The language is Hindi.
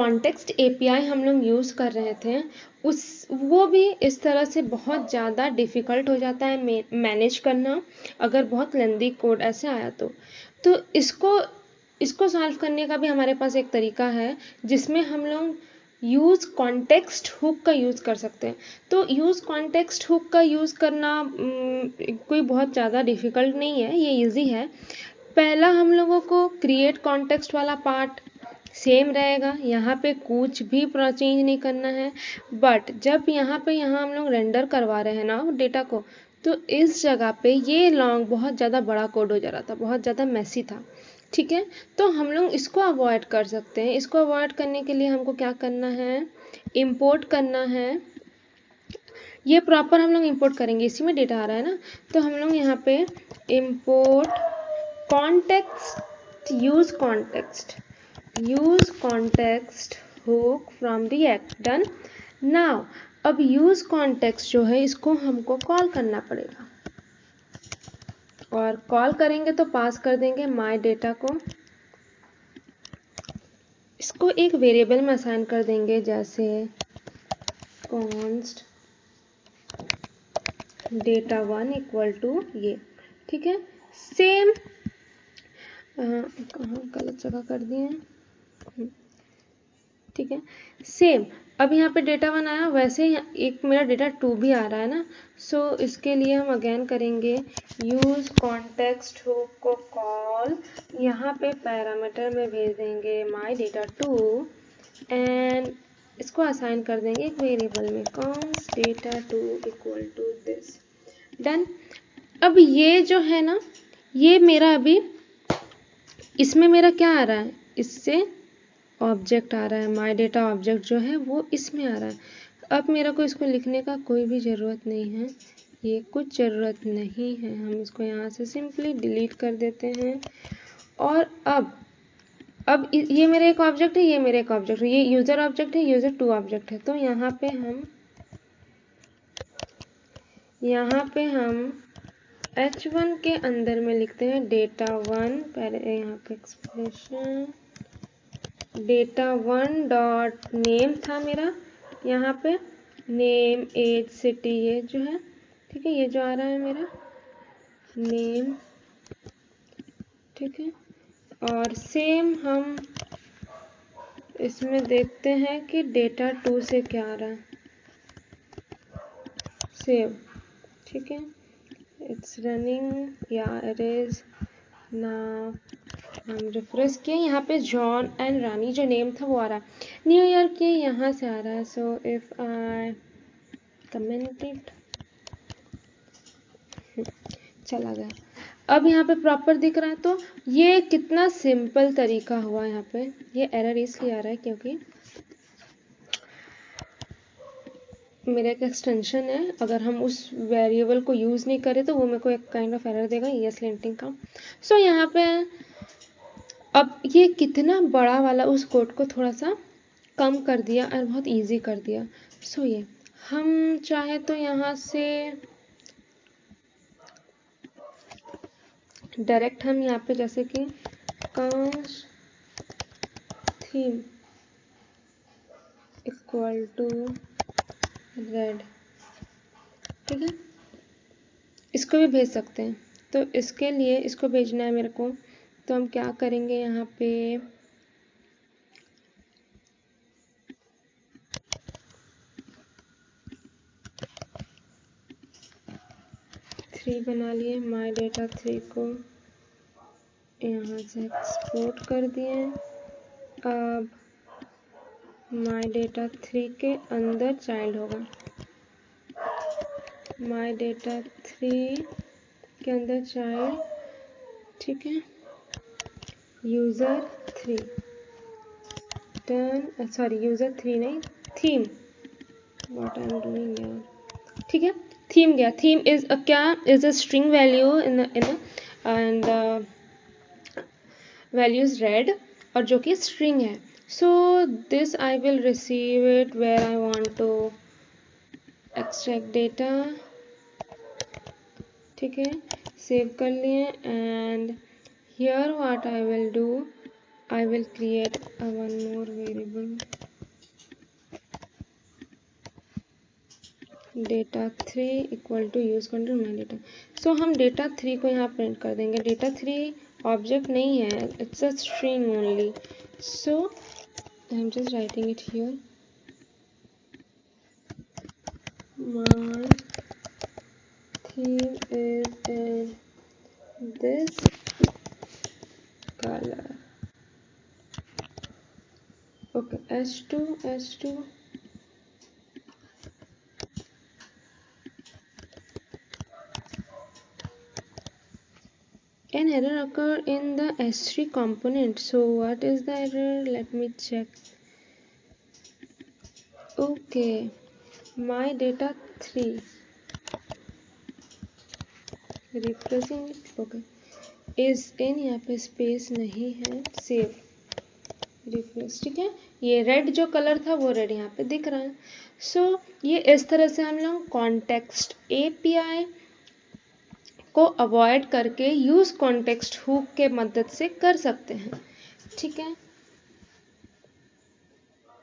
कॉन्टेक्स्ट एपीआई हम लोग यूज़ कर रहे थे वो भी इस तरह से बहुत ज़्यादा डिफ़िकल्ट हो जाता है मैनेज करना, अगर बहुत लेंदी कोड ऐसे आया तो इसको सॉल्व करने का भी हमारे पास एक तरीका है जिसमें हम लोग यूज़ कॉन्टेक्स्ट हुक का यूज़ कर सकते हैं। तो यूज़ कॉन्टेक्स्ट हुक का यूज़ करना कोई बहुत ज़्यादा डिफ़िकल्ट नहीं है, ये इजी है। पहला हम लोगों को क्रिएट कॉन्टेक्स्ट वाला पार्ट सेम रहेगा, यहाँ पे कुछ भी चेंज नहीं करना है। बट जब यहाँ हम लोग रेंडर करवा रहे हैं ना डेटा को, तो इस जगह पे ये लॉन्ग बहुत ज़्यादा बड़ा कोड हो जा रहा था, बहुत ज़्यादा मैसी था। ठीक है, तो हम लोग इसको अवॉइड कर सकते हैं। इसको अवॉइड करने के लिए हमको क्या करना है, इम्पोर्ट करना है। ये प्रॉपर हम लोग इम्पोर्ट करेंगे, इसी में डेटा आ रहा है ना, तो हम लोग यहाँ पे import context use context hook from React done। now अब use context जो है इसको हमको कॉल करना पड़ेगा, और कॉल करेंगे तो पास कर देंगे my data को। इसको एक वेरिएबल में असाइन कर देंगे, जैसे const data1 इक्वल टू ये। ठीक है, सेम कहाँ गलत जगह कर दिए हैं। ठीक है, सेम अब यहाँ पे डेटा 1 आया, वैसे एक मेरा डेटा 2 भी आ रहा है ना। सो इसके लिए हम अगेन करेंगे यूज कॉन्टेक्स्ट हुक को कॉल, यहाँ पे पैरामीटर में भेज देंगे माई डेटा 2 एंड इसको असाइन कर देंगे एक वेरिएबल में const data 2 equal to this. Done. अब ये जो है ना, ये मेरा अभी इसमें मेरा क्या आ रहा है, इससे ऑब्जेक्ट आ रहा है, माई डेटा ऑब्जेक्ट जो है वो इसमें आ रहा है। अब मेरा को इसको लिखने का कोई भी ज़रूरत नहीं है, ये कुछ ज़रूरत नहीं है, हम इसको यहाँ से सिंपली डिलीट कर देते हैं। और अब ये मेरा एक ऑब्जेक्ट है, ये मेरा एक ऑब्जेक्ट है, ये यूज़र ऑब्जेक्ट है, यूज़र 2 ऑब्जेक्ट है। तो यहाँ पे हम h1 के अंदर में लिखते हैं data1, पहले यहाँ पे एक्सप्रेशन data1 डॉट नेम था मेरा, यहाँ पे नेम एज सिटी ये जो है, ठीक है, ये जो आ रहा है मेरा नेम। ठीक है, और सेम हम इसमें देखते हैं कि डेटा 2 से क्या आ रहा है, सेव। ठीक है, इट्स रनिंग या इट इज नाउ। हम रिफ्रेश किए, यहाँ पे जॉन एंड रानी जो नेम था वो आ रहा है, न्यू ईयर के यहाँ से आ रहा है। So if I comment it, चला गया। अब यहाँ पे प्रॉपर दिख रहा है, तो ये कितना सिंपल तरीका हुआ। यहाँ पे ये एरर इसलिए आ रहा है क्योंकि मेरा एक एक्सटेंशन है, अगर हम उस वेरिएबल को यूज़ नहीं करें तो वो मेरे को एक काइंड ऑफ एरर देगा, ES लिंटिंग का। सो यहाँ पे अब ये कितना बड़ा वाला उस कोड को थोड़ा सा कम कर दिया और बहुत इजी कर दिया। सो ये हम चाहे तो यहाँ से डायरेक्ट हम यहाँ पे जैसे कि const theme equal to red, ठीक है, इसको भी भेज सकते हैं। तो इसके लिए इसको भेजना है मेरे को, तो हम क्या करेंगे, यहाँ पे 3 बना लिए, माई डेटा 3 को यहाँ से एक्सपोर्ट कर दिए। अब माई डेटा 3 के अंदर चाइल्ड होगा, माई डेटा 3 के अंदर चाइल्ड, ठीक है, यूज़र 3 डन, सॉरी यूज़र 3 नहीं, theme, what I am doing यार। ठीक है, थीम गया, थीम इज क्या is a string value in and value is red, और जो कि स्ट्रिंग है। So this I will receive it where I want to extract data. ठीक है, सेव कर लिए, and here what I will do, I will create one more variable data3 equal to use control my data. So हम data3 को यहाँ प्रिंट कर देंगे। data3 ऑब्जेक्ट नहीं है, it's a string only. So I am just writing it here, my theme is in this color. Okay, h2 an error occurred in the h3 component. So what is the error? Let me check. Okay, my data3 refreshing it. Okay, is in, यहाँ पे स्पेस नहीं है, सेव, रिफ्रेश। ठीक है, ये रेड जो कलर था वो रेड यहाँ पे दिख रहा है। सो ये इस तरह से हम लोग कॉन्टेक्स्ट एपीआई को अवॉइड करके यूज कॉन्टेक्स्ट हुक के मदद से कर सकते हैं। ठीक है।